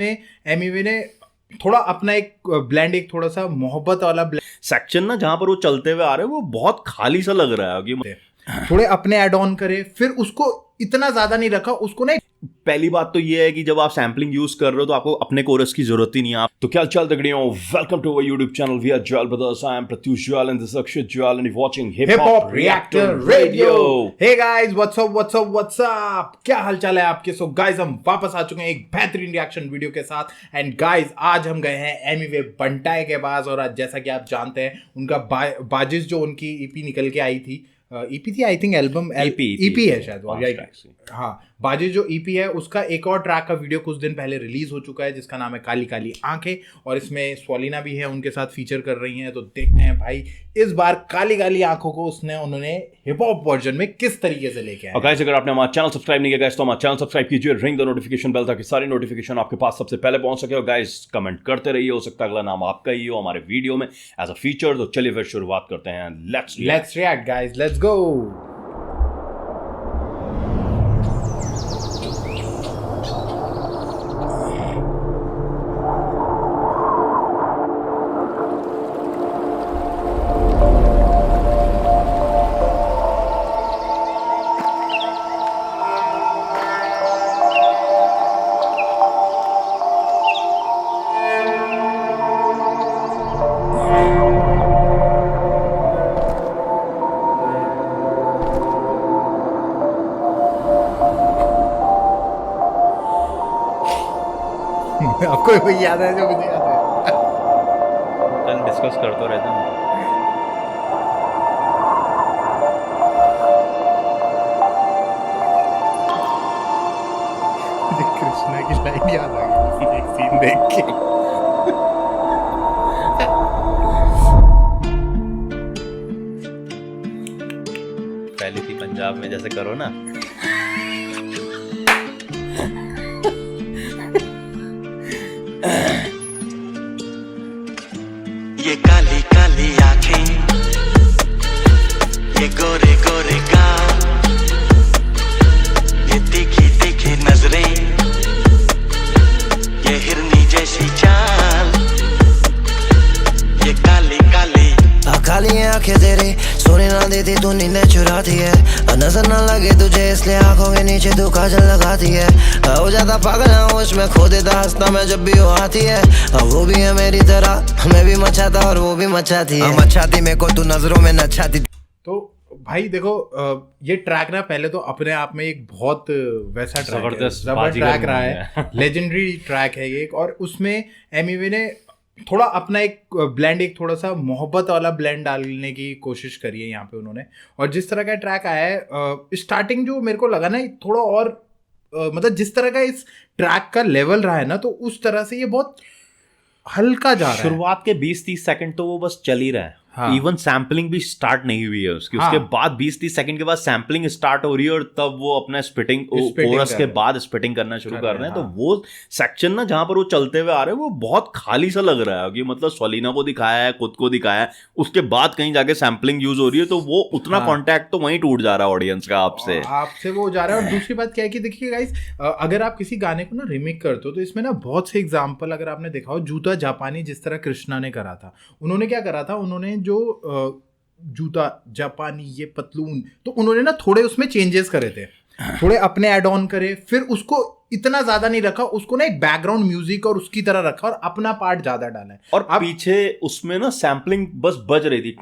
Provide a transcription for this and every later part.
एमिवे ने थोड़ा अपना एक ब्लेंड, एक थोड़ा सा मोहब्बत वाला सेक्शन ना जहां पर वो चलते हुए आ रहे हैं वो बहुत खाली सा लग रहा है कि थोड़े अपने ऐड ऑन करे, फिर उसको इतना ज्यादा नहीं रखा, उसको नहीं। पहली बात तो ये है कि जब आप सैम्पलिंग यूज कर रहे हो तो आपको अपने कोरस की जरूरत ही नहीं है। तो क्या चल तगड़ियों, welcome to our YouTube channel we are Jewel brothers. I am Pratyush Jewel and this Akshay Jewel and you watching hip hop reactor radio. Hey guys, what's up, क्या हालचाल है आपके? सो गाइस, हम वापस आ चुके हैं एक बेहतरीन रिएक्शन वीडियो के साथ। एंड गाइस, आज हम गए हैं एमिवे बंटाई के पास, और आज जैसा कि आप जानते हैं उनका बाजिश जो उनकी ईपी निकल के आई थी, ईपी थी आई थिंक, एल्बम ईपी है शायद। हाँ, बाजिश जो ईपी है उसका एक और ट्रैक का वीडियो कुछ दिन पहले रिलीज हो चुका है जिसका नाम है काली काली आंखें, और इसमें स्वलिना भी है उनके साथ फीचर कर रही हैं। तो देखते हैं भाई इस बार काली काली आंखों को उन्होंने हिप हॉप वर्जन में किस तरीके से लेके आए। और गाइस, अगर आपने हमारा चैनल सब्सक्राइब नहीं किया गाइस तो हमारा चैनल सब्सक्राइब कीजिए, रिंग द नोटिफिकेशन बेल ताकि सारी नोटिफिकेशन आपके पास सबसे पहले पहुंच सके। और गाइस, कमेंट करते रहिए, हो सकता है अगला नाम आपका ही हो हमारे वीडियो में एज अ फीचर। तो चलिए फिर शुरुआत करते हैं। Let's react guys, let's go. आपको वही याद है जो मुझे याद है? कल डिस्कस करते रहते हैं। मुझे कृष्णा की लाइन याद आ गई एक सीन देख के। पहली थी पंजाब में, जैसे करो ना। ये काली काली आंखें, ये गोरे गोरे गाल, ये तीखी तीखी नजरें, ये हिरनी जैसी चाल, ये काली काली काली आंखें तेरी सोने ना देती तू नींदें चुराती है, नजर ना लगे तुझे इसलिए आंखों के नीचे तू काजल लगाती है। हो जाता पागल होश में खो देता हंसता मैं जब भी वो आती है। वो भी है मेरी तरह, मैं भी मचाता और वो भी मचाती है। मचाती मेरे को तू नजरों में नचाती। तो भाई देखो, ये ट्रैक ना पहले तो अपने आप में एक बहुत वैसा जबरदस्त ट्रैक रहा है, लेजेंडरी ट्रैक है ये। और उसमें एमिवे ने थोड़ा अपना एक ब्लेंड, एक थोड़ा सा मोहब्बत वाला ब्लेंड डालने की कोशिश करी है यहाँ पे उन्होंने। और जिस तरह का ट्रैक आया है, स्टार्टिंग जो मेरे को लगा ना थोड़ा और मतलब जिस तरह का इस ट्रैक का लेवल रहा है ना, तो उस तरह से ये बहुत हल्का जा रहा है। शुरुआत के 20-30 सेकंड तो वो बस चल ही रहा है। हाँ। इवन सैम्पलिंग भी स्टार्ट नहीं हुई है उसकी। हाँ। उसके बाद 20-30 सेकंड के बाद सैम्पलिंग स्टार्ट हो रही है और तब वो अपना स्पिटिंग कोरस के बाद स्पिटिंग करना शुरू कर रहे हैं। तो वो सेक्शन ना जहां पर वो चलते हुए आ रहे हैं वो बहुत खाली सा लग रहा है कि मतलब स्वलिना को दिखाया है, खुद को दिखाया है, उसके बाद कहीं जाके सैम्पलिंग यूज हो रही है तो वो उतना कॉन्टैक्ट तो वहीं टूट जा रहा है ऑडियंस का आपसे वो जा रहा है। और दूसरी बात क्या है कि देखिए गाइस, अगर आप किसी गाने को ना रिमेक करते हो तो इसमें ना बहुत से एग्जांपल अगर आपने देखा हो, जूता जापानी जिस तरह कृष्णा ने करा था, उन्होंने क्या करा था, उन्होंने जो जूता जापानी ये पतलून, तो उन्होंने ना थोड़े उसमें चेंजेस करे थे, थोड़े अपने ऐड ऑन करे, फिर उसको इतना ज्यादा नहीं रखा, उसको ना एक बैकग्राउंड म्यूजिक और उसकी तरह रखा और अपना पार्ट ज्यादा डाला है। और पीछे उसमें ना सैम्पलिंग बस बज रही थी।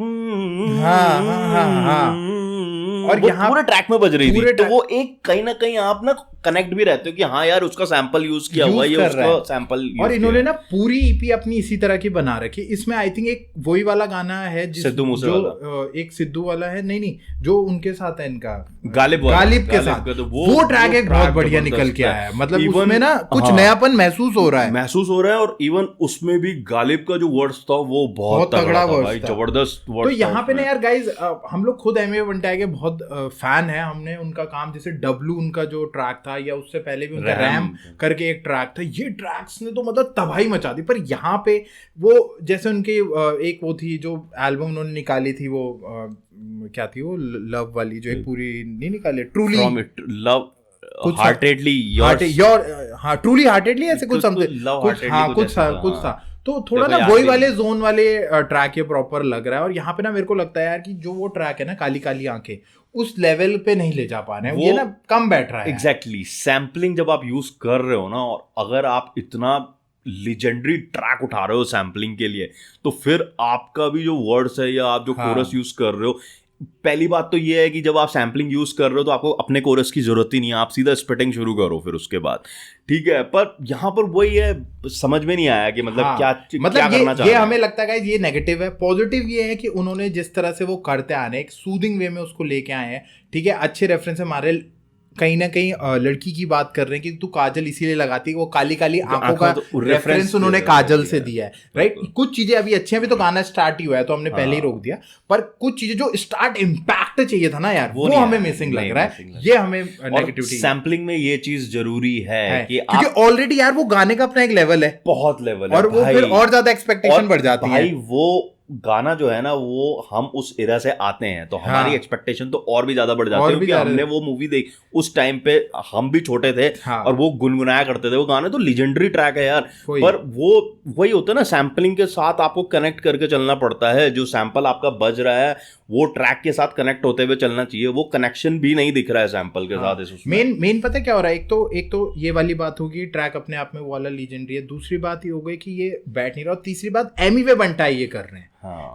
हाँ। और यहाँ पूरे ट्रैक में बज रही थी, तो वो एक कहीं ना कहीं आप ना कनेक्ट भी रहते हो कि हाँ यार उसका सैंपल यूज किया हुआ है, ये उसका सैंपल। और इन्होंने ना पूरी ईपी अपनी इसी तरह की बना रखी। इसमें आई थिंक एक वही वाला गाना है सिद्धू मूसेवाला, एक सिद्धू वाला है, नहीं जो उनके साथ है इनका गालिब के साथ, तो वो ट्रैक एक बहुत बढ़िया निकल के आया है। मतलब उसमें ना कुछ नयापन महसूस हो रहा है और इवन उसमें भी गालिब का जो वर्ड्स था वो बहुत तगड़ा था भाई, जबरदस्त वर्ड्स। तो यहाँ पे ना यार गाइज, हम लोग खुद एमिवे बंटाई के बहुत फैन है। हमने उनका काम, जैसे डब्लू उनका जो ट्रैक था, या उससे पहले भी उनका रैम करके एक ट्रैक था, ये ट्रैक्स ने तो मतलब तबाही मचा दी। पर यहाँ पे वो जैसे उनके एक वो थी जो एल्बम उन्होंने निकाली थी, वो क्या थी वो लव वाली, जो एक पूरी नहीं निकाली, ट्रूली लव, हार्टेडली हाँ ट्रूली हार्टेडली ऐसे कुछ समथिंग कुछ था तो थोड़ा ना वही वाले जोन वाले ट्रैक ये प्रॉपर लग रहा है। और यहाँ पे ना मेरे को लगता है यार कि जो वो ट्रैक है ना काली काली आंखें उस लेवल पे नहीं ले जा पा रहे हैं, ये ना कम बैठ रहा है। एग्जैक्टली सैम्पलिंग जब आप यूज कर रहे हो ना, और अगर आप इतना लीजेंडरी ट्रैक उठा रहे हो सैम्पलिंग के लिए, तो फिर आपका भी जो वर्ड्स है या आप जो कोरस यूज कर रहे हो, पहली बात तो ये है कि जब आप सैम्पलिंग यूज कर रहे हो तो आपको अपने कोरस की जरूरत ही नहीं है, आप सीधा स्पिटिंग शुरू करो फिर उसके बाद, ठीक है। पर यहाँ पर वही है, समझ में नहीं आया कि मतलब क्या करना चाह रहे हैं। ये हमें लगता है ये नेगेटिव है। पॉजिटिव ये है कि उन्होंने जिस तरह से वो करते आ रहे हैं, एक सूदिंग वे में उसको लेके आए हैं, ठीक है। अच्छे रेफरेंस हमारे कहीं ना कहीं लड़की की बात कर रहे हैं कि तू काजल इसीलिए लगाती है, वो काली काली आंखों का रेफरेंस उन्होंने काजल से दिया है, राइट। कुछ चीजें अभी अच्छी हैं, अभी तो गाना स्टार्ट ही हुआ है तो हमने पहले ही रोक दिया, पर कुछ चीजें जो स्टार्ट इम्पैक्ट चाहिए था ना यार, वो हमें मिसिंग लग रहा है। ये हमें नेगेटिविटी, सैम्पलिंग में ये चीज जरूरी है कि क्योंकि ऑलरेडी यार वो गाने का अपना एक लेवल है, बहुत लेवल है, और वो फिर और ज्यादा एक्सपेक्टेशन बढ़ जाती है। वो गाना जो है ना, वो हम उस एरा से आते हैं तो हमारी एक्सपेक्टेशन तो और भी ज्यादा बढ़ जाती है, क्योंकि हमने वो मूवी देख, उस टाइम पे हम भी छोटे थे और वो गुनगुनाया करते थे वो गाने, तो लीजेंडरी ट्रैक है यार। पर वो वही होता है ना, सैम्पलिंग के साथ आपको कनेक्ट करके चलना पड़ता है, जो सैंपल आपका बज रहा है वो ट्रैक के साथ कनेक्ट होते हुए चलना चाहिए, वो कनेक्शन भी नहीं दिख रहा है सैंपल के साथ। मेन पता क्या हो रहा है, एक तो ये वाली बात होगी, ट्रैक अपने आप में वो वाला लीजेंडरी है, दूसरी बात ये हो गई कि ये बैठ नहीं रहा, और तीसरी बात एमिवे बंटाई ये कर रहे हैं।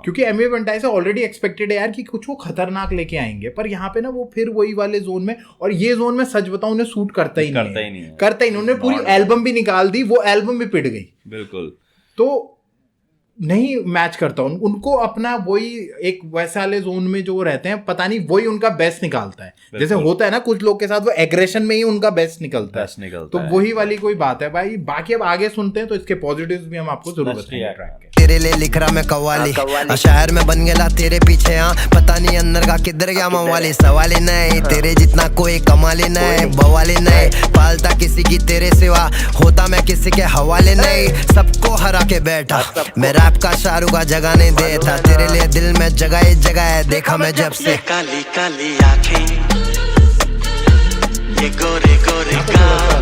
क्योंकि एमिवे बंटाई से ऑलरेडी एक्सपेक्टेड है यार कि कुछ वो खतरनाक लेके आएंगे, पर यहाँ पे ना वो फिर वही वाले जोन में, और ये जोन में सच बताऊं उन्हें सूट करता ही नहीं, उन्होंने पूरी एल्बम भी निकाल दी, वो एल्बम भी पिट गई बिल्कुल, तो नहीं मैच करता उनको अपना वही एक वैसे वाले जोन में जो रहते हैं, पता नहीं वही उनका बेस्ट निकालता है, जैसे होता है ना कुछ लोग के साथ, वो एग्रेशन में ही उनका बेस्ट निकलता है, तो वही वाली कोई बात है भाई। बाकी अब आगे सुनते हैं तो इसके पॉजिटिव्स भी हम आपको जरूर बताएंगे। तेरे लिए लिख रहा मैं कव्वाली, शहर में बन गया तेरे पीछे, पता नहीं अंदर का किधर गया मवाली, सवाल ही नहीं तेरे जितना कोई कमाली नहीं, बवाली नहीं पालता किसी की तेरे सिवा, होता मैं किसी के हवाले नहीं, सबको हरा के बैठा मैं रैप का शाहरुख का जगह नहीं देता, तेरे लिए दिल में जगह ही जगह है, देखा मैं जब से। काली काली आंखें, ये गोरे गोरे गाल,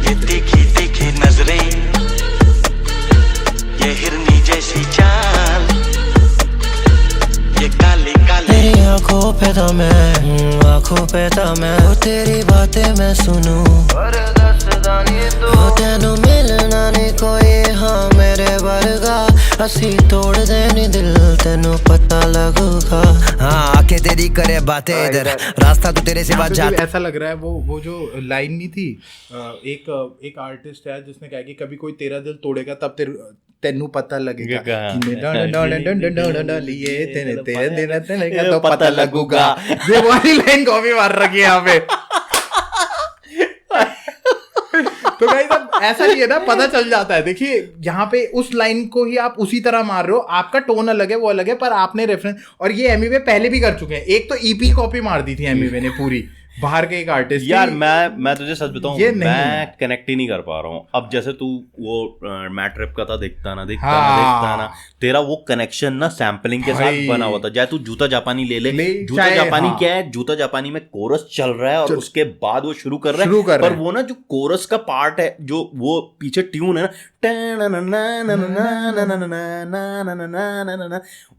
ये तीखी तीखी नजरें, ये हिरनी जैसी चाल, ये काली काली तेरी आंखों पे था मैं, आंखों पे था मैं, वो तेरी बातें मैं सुनूं, वो तेनू मिलना नहीं कोई, हाँ मेरे वर्गा, असी तोड़ देनी दिल तेनू पता लगूगा, हाँ आके तेरी करे बातें इधर, रास्ता तो तेरे सिवा जाता। ऐसा लग रहा है वो जो लाइन नहीं थी, एक आर्टिस्ट है जिसने कहा कि कभी कोई तेरा दिल तोड़ेगा तब तेनू पता लगेगा, तो पता लगूगा, ये वाली लाइन कॉपी मार रखी है यहाँ पे। तो गाइस अब ऐसा नहीं है ना, पता चल जाता है। देखिए यहाँ पे उस लाइन को ही आप उसी तरह मार रहे हो, आपका टोन अलग है, वो अलग है, पर आपने रेफरेंस, और ये एमिवे पहले भी कर चुके हैं, एक तो ईपी कॉपी मार दी थी एमिवे ने पूरी, बाहर के एक आर्टिस्ट। यार मैं तुझे सच बताऊं, मैं कनेक्ट ही नहीं कर पा रहा हूँ। अब जैसे तू वो मैट रैप का था, देखता ना तेरा वो कनेक्शन ना सैम्पलिंग के साथ बना हुआ था। चाहे तू जूता जापानी ले जूता जापानी क्या है, जूता जापानी में कोरस चल रहा है और उसके बाद वो शुरू कर रहा है, पर वो ना जो कोरस का पार्ट है, जो वो पीछे ट्यून है ना,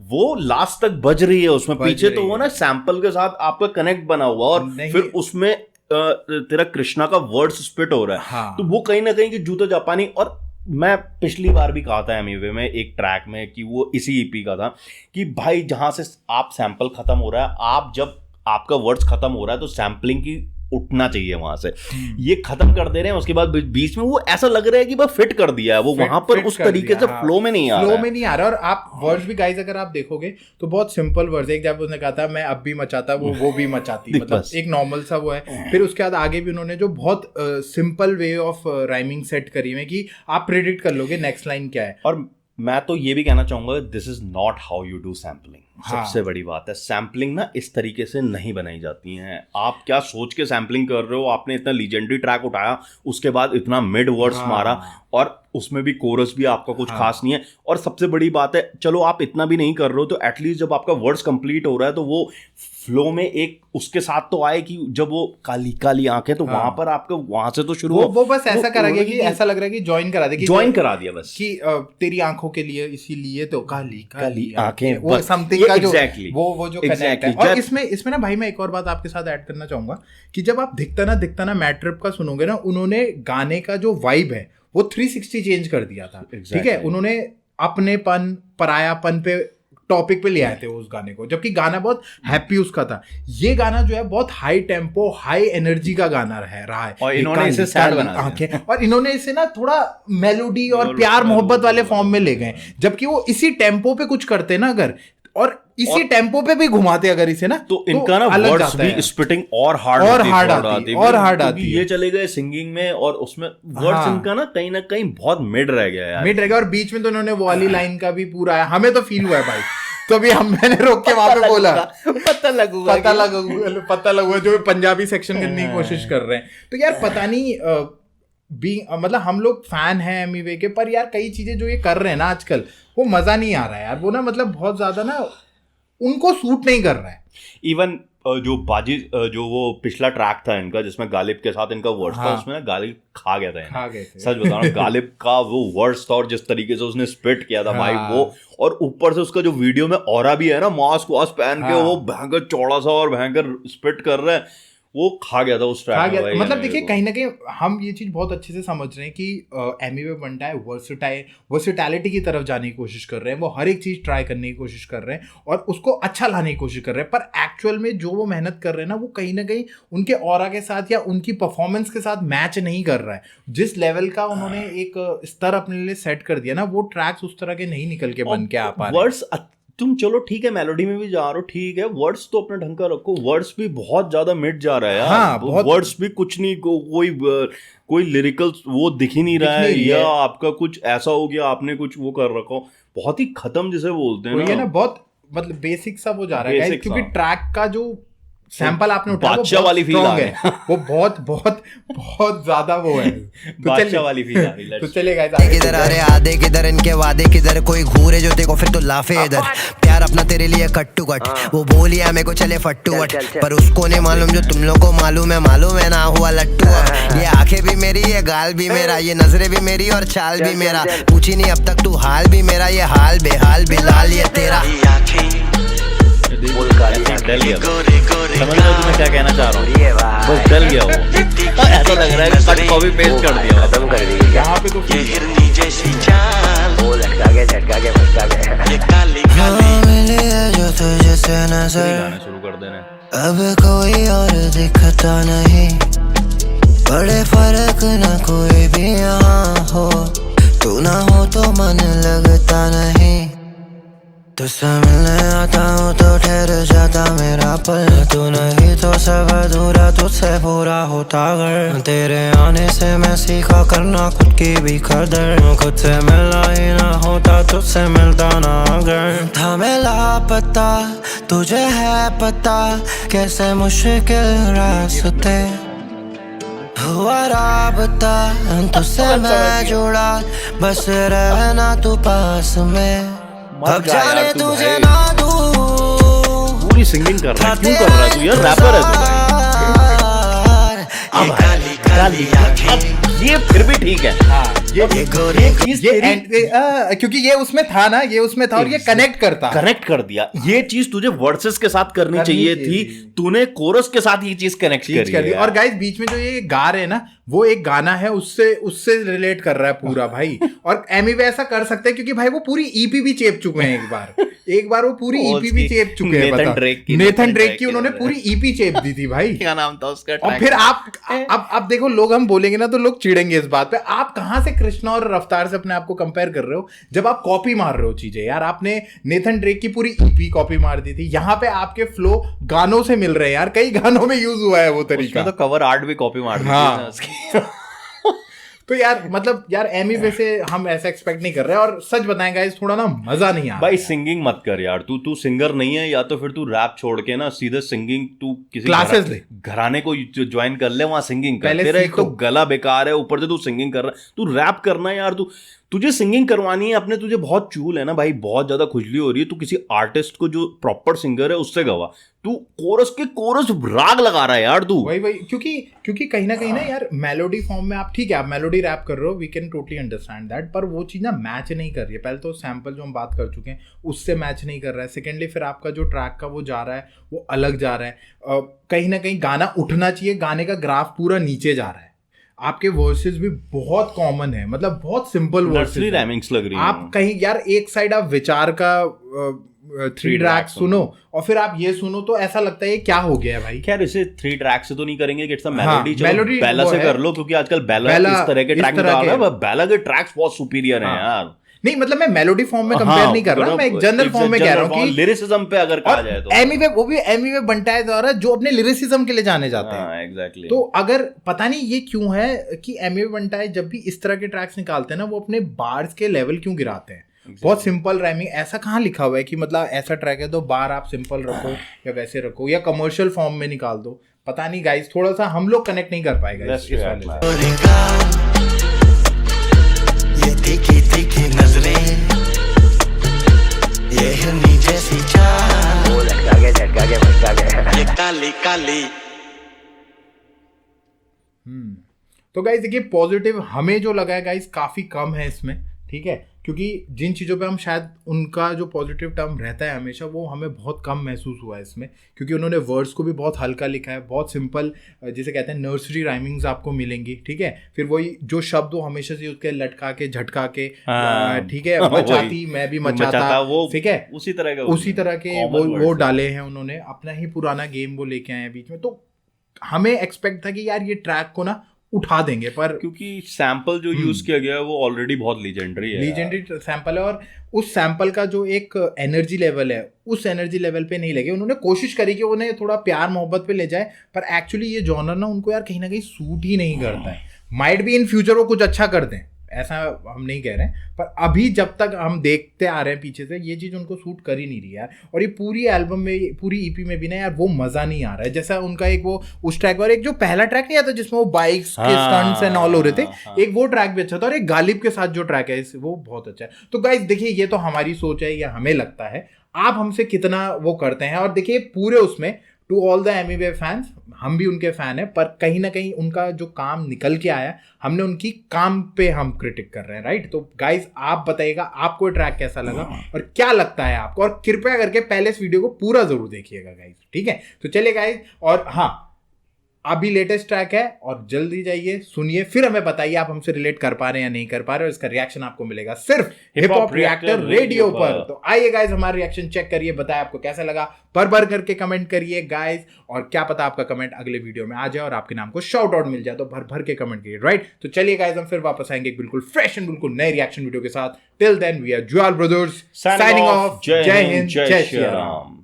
वो लास्ट तक बज रही है उसमें पीछे, तो वो ना सैंपल के साथ आपका कनेक्ट बना हुआ, और फिर उसमें तेरा कृष्णा का वर्ड्स स्पिट हो रहा है, तो वो कहीं ना कहीं कि जूता जापानी। और मैं पिछली बार भी कहा था एमिवे में एक ट्रैक में कि वो इसी ईपी का था कि भाई जहां से आप सैंपल खत्म हो रहा है, आप जब आपका वर्ड्स खत्म हो रहा है तो सैंपलिंग की उठना चाहिए वहां से, ये खत्म कर दे रहे हैं, उसके बाद बीच में वो ऐसा लग रहा है कि बस फिट कर दिया है, वो वहां पर उस तरीके से फ्लो में नहीं आ रहा। और आप वर्ड्स भी गाइस अगर आप देखोगे तो बहुत सिंपल वर्ड्स है। एक जब उसने कहा था मैं अब भी मचाता, वो भी मचाती, मतलब एक नॉर्मल सा वो है। फिर उसके बाद आगे भी उन्होंने जो बहुत simple way of rhyming set करी है कि आप प्रेडिक्ट कर लोगे नेक्स्ट लाइन क्या है। और मैं तो ये भी कहना चाहूंगा, this is not how you do sampling. सबसे बड़ी बात है सैम्पलिंग ना इस तरीके से नहीं बनाई जाती है। आप क्या सोच के सैम्पलिंग कर रहे हो, आपने इतना लीजेंडरी ट्रैक उठाया, उसके बाद इतना मिड वर्ड्स मारा, और उसमें भी कोरस भी आपका कुछ खास नहीं है। और सबसे बड़ी बात है, चलो आप इतना भी नहीं कर रहे हो तो एटलीस्ट जब आपका वर्ड्स कंप्लीट हो रहा है तो वो फ्लो में एक उसके साथ तो आए कि जब वो काली काली आंखें, तो वहां पर आपका वहां से तो शुरू वो बस ऐसा करा गया कि ऐसा लग रहा है कि ज्वाइन करा दिया, ज्वाइन करा दिया बस कि तेरी आंखों के लिए इसीलिए तो काली काली आंखें, वो समथिंग का जो exactly, वो जो कनेक्ट है। और इसमें ना भाई मैं एक और बात आपके साथ ऐड करना चाहूंगा कि जब आप दिखता ना मैड ट्रिप का सुनोगे ना, उन्होंने गाने का जो वाइब है वो 360 चेंज कर दिया था। ठीक है, उन्होंने अपनेपन परायापन पे टॉपिक पे ले आए थे उस गाने को, जबकि गाना बहुत हैप्पी उसका था। ये गाना जो है बहुत हाई टेम्पो हाई एनर्जी का गाना रहा है, और इन्होंने इसे सैड बना दिया, और इन्होंने इसे ना थोड़ा मेलोडी और प्यार मोहब्बत वाले फॉर्म में ले गए। जबकि वो इसी टेम्पो पे कुछ करते ना अगर, और इसी टेम्पो पे भी घुमाते अगर इसे ना, तो इनका ना वर्ड्स भी स्पिटिंग और हार्ड आती। ये चले गए सिंगिंग में, और उसमें वर्ड्स इनका ना कहीं बहुत मिड रह गया यार, मिड रह गया। और बीच में तो उन्होंने वो वाली लाइन का भी पूरा आया, हमें तो फील हुआ है भाई। तो अभी मैंने रोक के वहां पे बोला पता लगूगा जो पंजाबी सेक्शन करने की कोशिश कर रहे हैं। तो यार पता नहीं मतलब हम लोग फैन हैं एमिवे के, पर यार कई चीजें जो ये कर रहे हैं ना आजकल वो मजा नहीं आ रहा है यार। वो ना मतलब बहुत ज्यादा ना उनको सूट नहीं कर रहा है। इवन जो बाजी जो वो पिछला ट्रैक था इनका जिसमें गालिब के साथ इनका वर्ड्स था, उसमें ना गालिब खा गया था सच बता रहा हूँ। गालिब का वो वर्ड्स था और जिस तरीके से उसने स्पिट किया था भाई वो, और ऊपर से उसका जो वीडियो में ऑरा भी है ना, मास्क वास्क पहन के वो भयंकर चौड़ा सा और भयंकर स्पिट कर रहे हैं, वो खा गया था उस ट्रैक में भाई। मतलब देखिए कहीं ना कहीं हम ये चीज बहुत अच्छे से समझ रहे हैं कि एमिवे बंटा है वर्सेटैलिटी की तरफ जाने की कोशिश कर रहे हैं, वो हर एक चीज ट्राई करने की कोशिश कर रहे हैं और उसको अच्छा लाने की कोशिश कर रहे हैं। पर एक्चुअल में जो वो मेहनत कर रहे हैं ना, वो कहीं ना कहीं उनके ऑरा के साथ या उनकी परफॉर्मेंस के साथ मैच नहीं कर रहा है। जिस लेवल का उन्होंने एक स्तर अपने लिए सेट कर दिया ना, वो ट्रैक्स उस तरह के नहीं निकल के बन के आ पा रहे। वर्ड्स तुम चलो ठीक है मेलोडी में भी जा रहे हो, ठीक है, वर्ड्स तो अपने ढंग का रखो, वर्ड्स भी बहुत ज्यादा मिट जा रहा है यार। हाँ, वर्ड्स भी कुछ नहीं, कोई लिरिकल वो दिख ही नहीं रहा है, या आपका कुछ ऐसा हो गया आपने कुछ वो कर रखो, बहुत ही खत्म जिसे बोलते हैं ना, बहुत मतलब बेसिक सा वो जा रहा है, क्योंकि ट्रैक का जो सैंपल आपने उठाया बादशाह वाली फील आ है, वो बहुत ज्यादा वो है, बादशाह वाली फील आ रही है। तो चलेगा किधर आ रहे आधे किधर इनके वादे किधर, कोई घूरे जो देखो फिर तो लाफे इधर, प्यार अपना तेरे लिए कट टू कट, वो बोलिया मेरे को चले फट्टू वट, पर उसको नहीं मालूम जो तुम लोग को मालूम है ना हुआ लट्टू। ये आंखें भी मेरी, ये गाल भी मेरा, ये नजरें भी मेरी और चाल भी मेरा, पूछी नहीं अब तक तू हाल भी मेरा, ये हाल बेहाल बिलाल ये तेरा। समझ लो मैं क्या कहना चाह रहा हूँ, बस डल गया वो। ऐसा लग रहा है कि कट कॉपी पेस्ट कर दिया, खत्म कर दी यहाँ पे तो ये हिरनी जैसी चाल, वो लटका के झटका के फटका के, ये काली काली मिली है जो तुझे से नजर, गाना शुरू कर देना। अब कोई और दिखता नहीं, बड़े फर्क ना कोई भी यहाँ हो, तू ना हो तो मन लगता नहीं, तुझसे मिलने आता हूँ तो ठहर जाता मेरा पल, तू नहीं तो सब अधूरा तुझसे पूरा होता घर, तेरे आने से मैं सीखा करना खुद की भी कदर, खुद से मिलना ही ना होता तुझसे मिलता ना अगर, था मैं लापता तुझे है पता कैसे मुश्किल रास्ते, हुआ राबता तुझसे मैं जुड़ा, बस रहना तू पास में, अब जाने तुझे ना दूं। पूरी सिंगिंग कर रहा है, क्यों कर रहा है तू यार, रैपर है तू भाई। ये काली काली आंखें, ये फिर भी ठीक है। ये क्योंकि ये उसमें था ना, ये उसमें था और ये कनेक्ट कर दिया। ये चीज तुझे वर्सेस के साथ करनी चाहिए थी, तूने कोरस के साथ ये चीज कनेक्ट कर दी। और गाइस बीच में जो ये गा रहे हैं ना, वो एक गाना है, उससे रिलेट कर रहा है पूरा भाई। और एमिवे ऐसा कर सकते हैं क्योंकि भाई वो पूरी ईपी भी चेप चुके हैं एक बार वो पूरी ईपी भी चेप चुके हैं। नेथन ड्रेक की उन्होंने पूरी ईपी चेप दी थी भाई। क्या नाम था उसका? और फिर आप देखो, लोग हम बोलेंगे ना तो लोग चिढ़ेंगे इस बात पे, आप कहां से कृष्णा और रफ्तार से अपने आप को कंपेयर कर रहे हो जब आप कॉपी मार रहे हो चीजें। यार आपने नेथन ड्रेक की पूरी ईपी कॉपी मार दी थी, यहाँ पे आपके फ्लो गानों से मिल रहे हैं यार, कई गानों में यूज हुआ है वो तरीका। तो कवर आर्ट भी कॉपी मार दी थी उसकी। तो यार मतलब यार एमी से हम ऐसा एक्सपेक्ट नहीं कर रहे, और सच बताएं गाइस थोड़ा ना मजा नहीं आ भाई सिंगिंग मत कर यार, तू सिंगर नहीं है, या तो फिर तू रैप छोड़ के ना सीधे सिंगिंग तू किसी क्लासेस ले, घराने को ज्वाइन कर ले, वहां सिंगिंग कर। तेरा एक तो गला बेकार है, ऊपर से तू सिंगिंग कर रहा है, तू रैप करना है यार, तुझे सिंगिंग करवानी है अपने, तुझे बहुत चूल है ना भाई, बहुत ज्यादा खुजली हो रही है, तू किसी आर्टिस्ट को जो प्रॉपर सिंगर है उससे गवा, तू कोरस राग लगा रहा है यार तू। वही क्योंकि कहीं ना यार मेलोडी फॉर्म में आप ठीक है, आप मेलोडी रैप कर रहे हो, we can totally understand that, पर वो चीज़ ना मैच नहीं कर रही है। पहले तो सैंपल जो हम बात कर चुके हैं उससे मैच नहीं कर रहा है, सेकेंडली फिर आपका जो ट्रैक का वो जा रहा है वो अलग जा रहा है, कहीं ना कहीं गाना उठना चाहिए, गाने का ग्राफ पूरा नीचे जा रहा है। आपके वर्सेस भी बहुत कॉमन है, मतलब बहुत सिंपल वर्सेस रैमिंग्स लग रही है। आप कहीं यार एक साइड आप विचार का 3 ट्रैक सुनो और फिर आप ये सुनो तो ऐसा लगता है ये क्या हो गया है भाई। खैर इसे 3 ट्रैक से तो नहीं करेंगे, इट्स अ मेलोडी बेला से कर लो, क्योंकि आजकल बेला इस तरह के ट्रैक निकाल रहा है, बेला के ट्रैक्स बहुत सुपीरियर हैं यार। नहीं मतलब मैं मेलोडी फॉर्म में कंपेयर नहीं कर रहा, मैं एक जनरल फॉर्म में कह रहा हूँ कि लिरिसिज्म पे अगर कहा जाए तो एमी वे, वो भी एमी वे बंटाए द्वारा जो अपने लिरिसिज्म के लिए जाने जाते हैं। एग्जैक्टली। तो अगर पता नहीं ये क्यों है कि एमी वे बंटाए जब भी इस तरह के ट्रैक्स निकालते हैं ना, वो अपने बार्स के लेवल क्यों गिराते हैं। बहुत सिंपल राइमिंग, ऐसा कहाँ लिखा हुआ है कि मतलब ऐसा ट्रैक है तो बार आप सिंपल रखो या वैसे रखो या कमर्शियल फॉर्म में निकाल दो। पता नहीं गाइस, थोड़ा सा हम लोग कनेक्ट नहीं कर पाएगा इस वाले ये तीखी तीखी नजरें, ये हिरनी जैसी चाल, वो लटका गया ये काली काली। तो गाइस देखिए पॉजिटिव हमें जो लगा है गाइस काफी कम है इसमें, ठीक है, क्योंकि जिन चीज़ों पे हम शायद उनका जो पॉजिटिव टर्म रहता है हमेशा वो हमें बहुत कम महसूस हुआ है इसमें, क्योंकि उन्होंने वर्ड्स को भी बहुत हल्का लिखा है, बहुत सिंपल, जिसे कहते हैं नर्सरी राइमिंग्स आपको मिलेंगी, ठीक है। फिर वही जो शब्द वो हमेशा से उसके लटका के झटका के, ठीक है, मचाती मैं भी मचाता, ठीक है, उसी तरह के वो डाले हैं उन्होंने, अपना ही पुराना गेम वो लेके आए हैं बीच में। तो हमें एक्सपेक्ट था कि यार ये ट्रैक को ना उठा देंगे, पर क्योंकि सैंपल जो यूज किया गया है वो ऑलरेडी बहुत लीजेंडरी सैंपल है, और उस सैंपल का जो एक एनर्जी लेवल है उस एनर्जी लेवल पे नहीं लगे। उन्होंने कोशिश करी कि उन्हें थोड़ा प्यार मोहब्बत पे ले जाए, पर एक्चुअली ये जॉनर ना उनको यार कहीं ना कहीं सूट ही नहीं करता है। माइट भी इन फ्यूचर वो कुछ अच्छा कर दें, ऐसा हम नहीं कह रहे हैं, पर अभी जब तक हम देखते आ रहे हैं पीछे से ये चीज़ उनको सूट कर ही नहीं रही यार। और ये पूरी एल्बम में, पूरी ईपी में भी ना यार वो मज़ा नहीं आ रहा है, जैसा उनका एक वो उस ट्रैक और एक जो पहला ट्रैक नहीं आता जिसमें वो बाइक्स के स्टंट्स एंड ऑल हो रहे थे, एक वो ट्रैक भी अच्छा था, और एक गालिब के साथ जो ट्रैक है वो बहुत अच्छा है। तो गाइस देखिए ये तो हमारी सोच है या हमें लगता है, आप हमसे कितना वो करते हैं। और देखिए पूरे उसमें टू ऑल द एमी वे फैंस, हम भी उनके फैन हैं, पर कहीं ना कहीं उनका जो काम निकल के आया, हमने उनकी काम पे हम क्रिटिक कर रहे हैं, राइट। तो गाइज आप बताइएगा आपको ट्रैक कैसा लगा और क्या लगता है आपको, और कृपया करके पहले इस वीडियो को पूरा जरूर देखिएगा गाइज, ठीक है। तो चलिए गाइज, और हाँ अभी लेटेस्ट ट्रैक है और जल्दी जाइए सुनिए, फिर हमें बताइए आप हमसे रिलेट कर पा रहे हैं या नहीं कर पा रहे, और इसका रिएक्शन आपको मिलेगा सिर्फ हिप हॉप रिएक्टर रेडियो पर। तो आइए गाइज हमारा रिएक्शन चेक करिए, बताएं आपको कैसा लगा, भर करके कमेंट करिए गाइज, और क्या पता आपका कमेंट अगले वीडियो में आ जाए और आपके नाम को शाउट आउट मिल जाए, तो भर के कमेंट करिए, राइट। तो चलिए गाइज हम फिर वापस आएंगे बिल्कुल फ्रेश एंड बिल्कुल नए रिएक्शन वीडियो के साथ। Till then we are Jwal brothers signing off. जय हिंद, जय श्री राम।